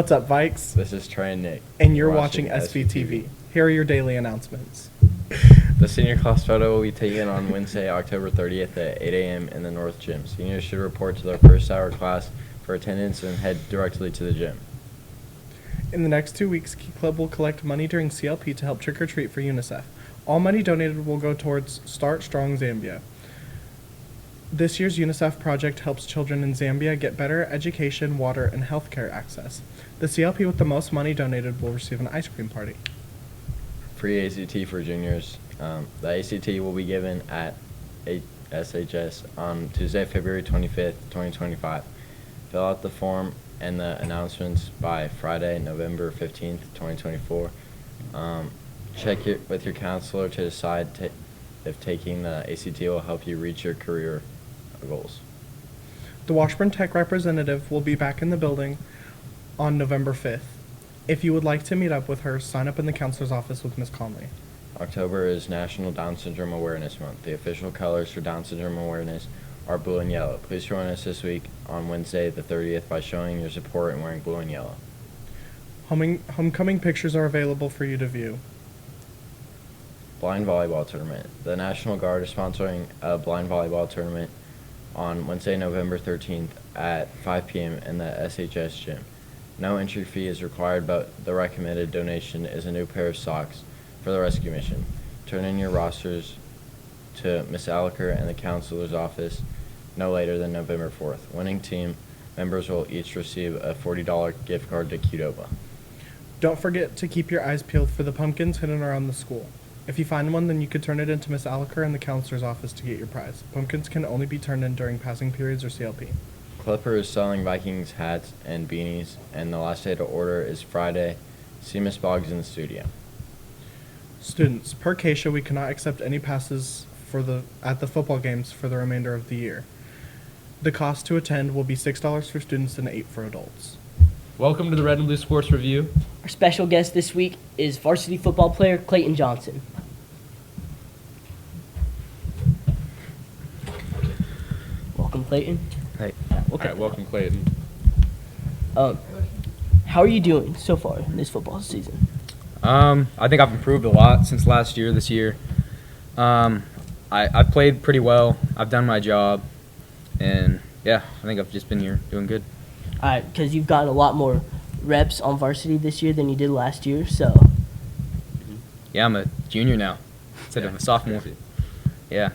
What's up, Vikes? This is Trey and Nick. And you're watching Svtv. Here are your daily announcements. The senior class photo will be taken on Wednesday, October 30th at 8 a.m. in the North Gym. Seniors should report to their first hour class for attendance and head directly to the gym. In the next 2 weeks, Key Club will collect money during CLP to help trick-or-treat for UNICEF. All money donated will go towards Start Strong Zambia. This year's UNICEF project helps children in Zambia get better education, water, and healthcare access. The CLP with the most money donated will receive an ice cream party. Free ACT for juniors. The ACT will be given at SHS on Tuesday, February 25th, 2025. Fill out the form and the announcements by Friday, November 15th, 2024. Check with your counselor to decide if taking the ACT will help you reach your career goals. The Washburn Tech representative will be back in the building on November 5th. If you would like to meet up with her, sign up in the counselor's office with Ms. Conley. October is National Down Syndrome Awareness Month. The official colors for Down Syndrome Awareness are blue and yellow. Please join us this week on Wednesday the 30th by showing your support and wearing blue and yellow. Homecoming pictures are available for you to view. Blind Volleyball Tournament. The National Guard is sponsoring a blind volleyball tournament on Wednesday, November 13th at 5 p.m. in the SHS gym. No entry fee is required, but the recommended donation is a new pair of socks for the rescue mission. Turn in your rosters to Ms. Aliker and the counselor's office no later than November 4th. Winning team members will each receive a $40 gift card to Qdoba. Don't forget to keep your eyes peeled for the pumpkins hidden around the school. If you find one, then you could turn it into Miss Aliker and the counselor's office to get your prize. Pumpkins can only be turned in during passing periods or CLP. Clipper is selling Vikings hats and beanies, and the last day to order is Friday. See Miss Boggs in the studio. Students, per CASHA, we cannot accept any passes at the football games for the remainder of the year. The cost to attend will be $6 for students and $8 for adults. Welcome to the Red and Blue Sports Review. Our special guest this week is varsity football player Kayden Johnson. Welcome, Kayden. Hey. Welcome, Kayden. How are you doing so far in this football season? I think I've improved a lot since last year. This year, I've played pretty well. I've done my job, and yeah, I think I've just been here doing good. All right, because you've gotten a lot more reps on varsity this year than you did last year, so. Yeah, I'm a junior now instead of a sophomore. Yeah.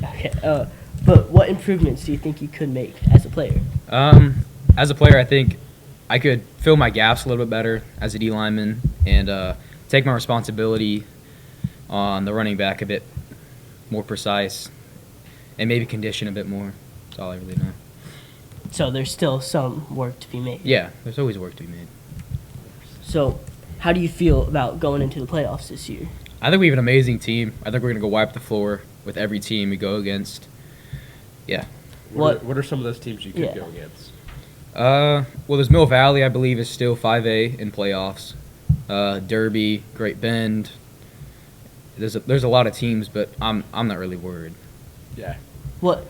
Okay. But what improvements do you think you could make as a player? As a player, I think I could fill my gaps a little bit better as a D lineman and take my responsibility on the running back a bit more precise and maybe condition a bit more. That's all I really know. So there's still some work to be made. Yeah, there's always work to be made. So how do you feel about going into the playoffs this year? I think we have an amazing team. I think we're going to go wipe the floor with every team we go against. Yeah. What are some of those teams you could go against? Well, there's Mill Valley, I believe, is still 5A in playoffs. Derby, Great Bend. There's a lot of teams, but I'm not really worried. Yeah. What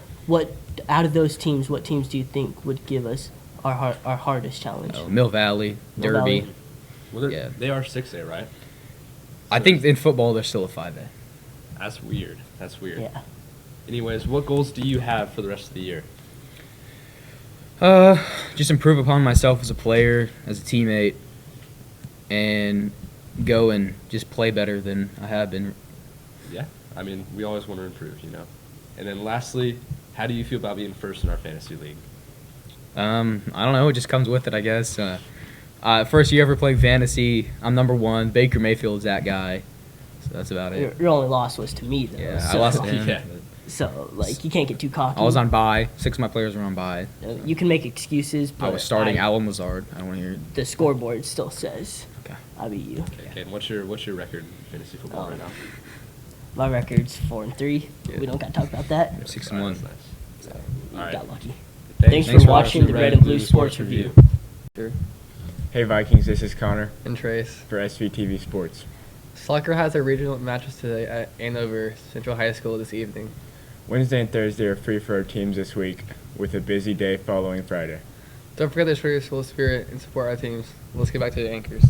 out of those teams, what teams do you think would give us our hardest challenge? Mill Valley, Mill Derby. Valley. Well, yeah. They are 6A, right? I think in football they're still a 5A. That's weird. Yeah. Anyways, what goals do you have for the rest of the year? Just improve upon myself as a player, as a teammate, and go and just play better than I have been. Yeah. I mean, we always want to improve, you know. And then lastly, how do you feel about being first in our fantasy league? I don't know. It just comes with it, I guess. First year ever playing fantasy, I'm number 1. Baker Mayfield's that guy. So that's about it. Your only loss was to me, though. Yeah, so, I lost to him. Yeah. So, like, you can't get too cocky. I was on bye. 6 of my players were on bye. You can make excuses, but I was starting Alan Lazard. I don't want to hear it. The scoreboard still says Okay. I beat you. Okay, Kayden, what's your record in fantasy football right now? My record's 4-3. Yeah. We don't got to talk about that. 6-1. That's nice. So you All right. got lucky. Thanks for watching the Red and Blue Sports Review. Hey Vikings, this is Connor And Trey. for SVTV Sports. Soccer has their regional matches today at Andover Central High School this evening. Wednesday and Thursday are free for our teams this week, with a busy day following Friday. Don't forget to show your school spirit and support our teams. Let's get back to the anchors.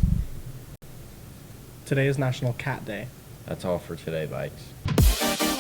Today is National Cat Day. That's all for today, Vikes.